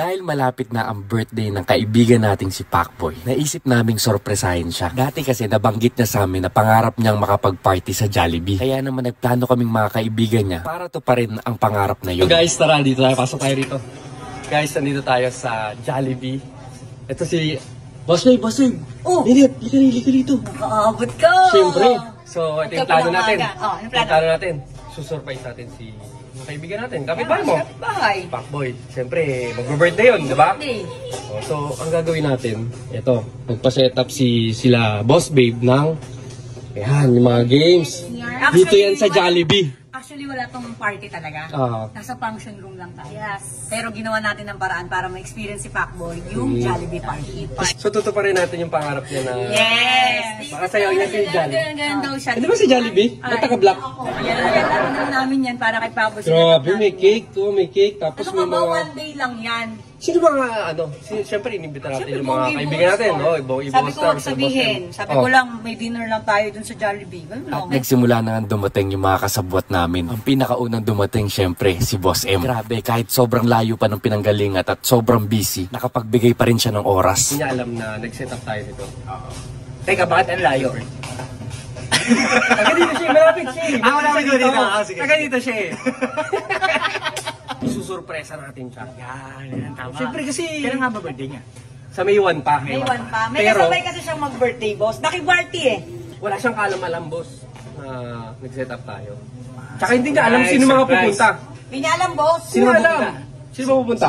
Dahil malapit na ang birthday ng kaibigan nating si Pacboy, naisip naming sorpresahin siya. Dati kasi nabanggit niya sa amin na pangarap niyang makapag-party sa Jollibee. Kaya naman nagplano kaming mga kaibigan niya para to pa rin ang pangarap na yun. So guys, tara dito tayo. Pasok tayo rito. Guys, nandito tayo sa Jollibee. Ito si Boss Babe, Boss Babe. Oh! Lilit, lika dito. Nakaabot ko! Siyempre. So, ito yung plano natin. Oh, yung plano natin. Susurprise natin si kaibigan natin. Kapitbahay mo. Kapitbahay. Pacboy. Siyempre, mag-birthday yun, di ba? Oh, so, ang gagawin natin, ito, magpa-set up sila Boss Babe ng, ayan, yung mga games. Dito yan sa Jollibee. Actually, wala tong party talaga. Nasa function room lang tayo. Yes. Pero ginawa natin ng paraan para ma-experience si Pacboy yung Jollibee party. So, tutuparin natin yung pangarap niya na... Yes! Baka sayaw niya si Jollibee. Ganun daw siya. Di ba si Jollibee? Ba't naka-black? Yan lang namin yan para kay Pacboy. Grabe, may cake to, may cake. Tapos may mga... one day lang yan. Sino ba nga, siyempre inimbita natin yung mga kaibigan natin, no? Sabi ko, huwag sabihin. Sabi ko lang, may dinner lang tayo dun sa Jollibee. At nagsimula na nga dumating yung mga kasabwat namin. Ang pinakaunang dumating, siyempre, si Boss M. Grabe, kahit sobrang layo pa ng pinanggalingat at sobrang busy, nakapagbigay pa rin siya ng oras. Hindi niya alam na nag-set up tayo dito. Teka, bakit ang layo? Taga dito siya, malapit siya. Malapit dito. Taga dito siya. Isusurpresa natin siya. Yan, tama. Siyempre kasi... Kailan nga ba birthday niya? Sa May 1 pa. May 1 pa. May pero, kasabay kasi siyang mag-birthday, boss. Naki-party eh. Wala siyang kalam-alam, boss, na nag-set up tayo. Tsaka hindi niya alam sino mga pupunta. Hindi niya alam, boss. Sino alam? Sino ba pupunta?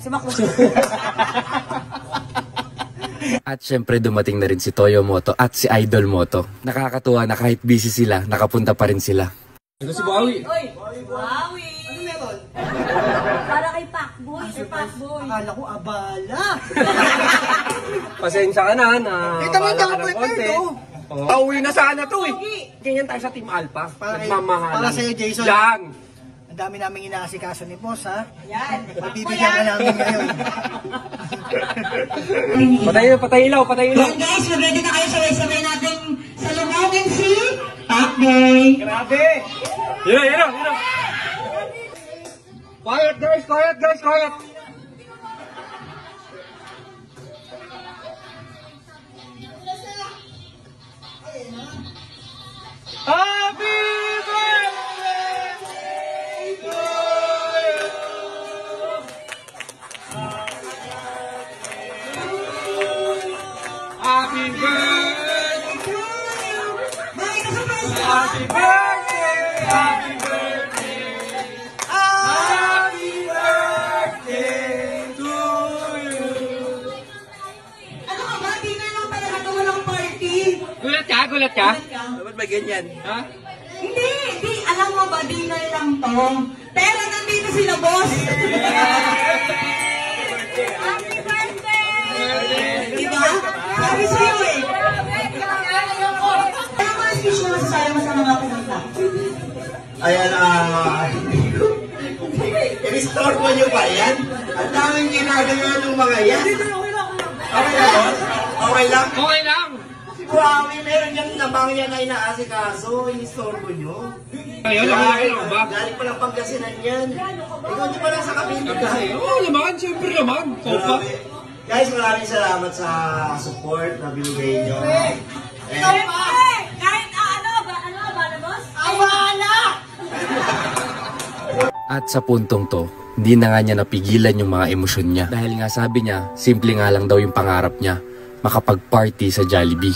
Si Macdo. At syempre dumating na rin si Toyo Moto at si Idol Moto. Nakakatuwa na kahit busy sila, nakapunta pa rin sila. Ito si Bawi. Oy, Bawi. Ano meron? Para kay Pacboy. Kay Pacboy. Akala ko abala. Pasensya ka na. Kita mo yung konti. Pauwi na sana to eh. Ganyan tayo sa Team Alpha. Nagmamahalan. Para sa'yo, Jason. Yan. Ang dami naming inaasikaso ni Boss, ha? Yan. Magbibigyan ka namin ngayon. Patay ilaw. Yan guys, ready na kayo sabay-sabay natin sa lumawin si Pacboy. Grabe. Yun. Quiet guys. Happy birthday to you. Happy birthday to you. Happy birthday. Happy birthday. Happy birthday to you. Ano ka ba? Di na lang pala na walang party. Gulat ka? Dapat ba ganyan? Ha? Hindi. Alam mo ba, dinner lang to. Pero nandito sila, boss. Happy birthday! Diba? Sabi sa'yo eh. Ano mga speech na masasabi mo sa mga pumunta? Ayan, i-restore mo nyo ba yan? Ang daming ginagawa ng mga yan. Okay lang, boss? Okay lang? Okay lang. Si Buhawi, meron yung namang yan na inaasikaso. I-restore mo nyo. Ayun, nakakailan ba? Galing pa lang Pangasinan yan. Ikaw di pa lang sa Kabinda. Oo naman, siyempre naman. Sofa. Guys, maraming salamat sa support na binigay nyo. Kahit ano, boss? Awala! At sa puntong to, hindi na nga niya napigilan yung mga emosyon niya. Dahil nga sabi niya, simple nga lang daw yung pangarap niya, makapag-party sa Jollibee.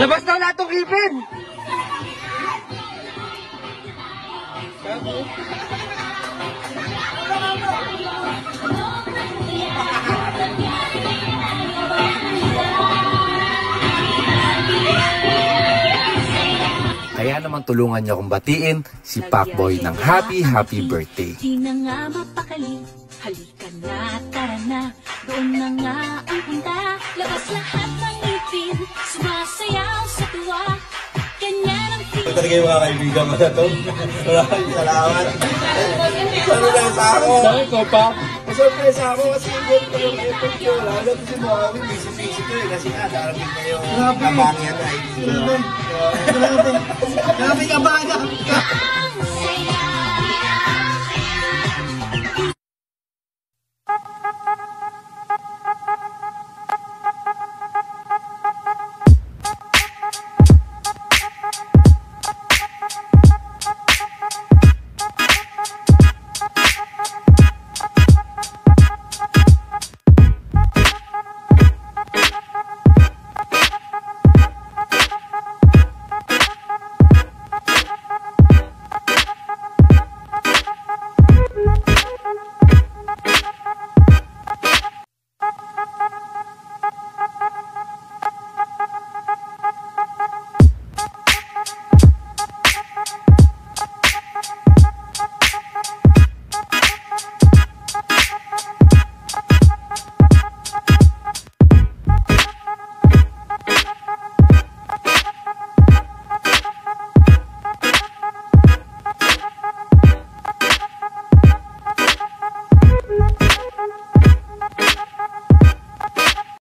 Labas daw lahat ng ipin! Kaya naman tulungan niyo akong batiin si Pacboy ng happy birthday. Di na nga mapakali, halika na, tara na, doon na nga ang punta. Labas lahat ng ngipin, sumasayaw sa tuwa. Ganyan ang Ito talaga yung mga kaibigan ko na to. Maraming salamat. Sorpresa ako. Bakit ko pa? Sorpresa ako kasi yung ko yung effort ko. Lalo ko si Mohamed, busy-busy ko eh. Kasi nga, darating na yung kapangyan na. Grabe. Grabe ka ba? ang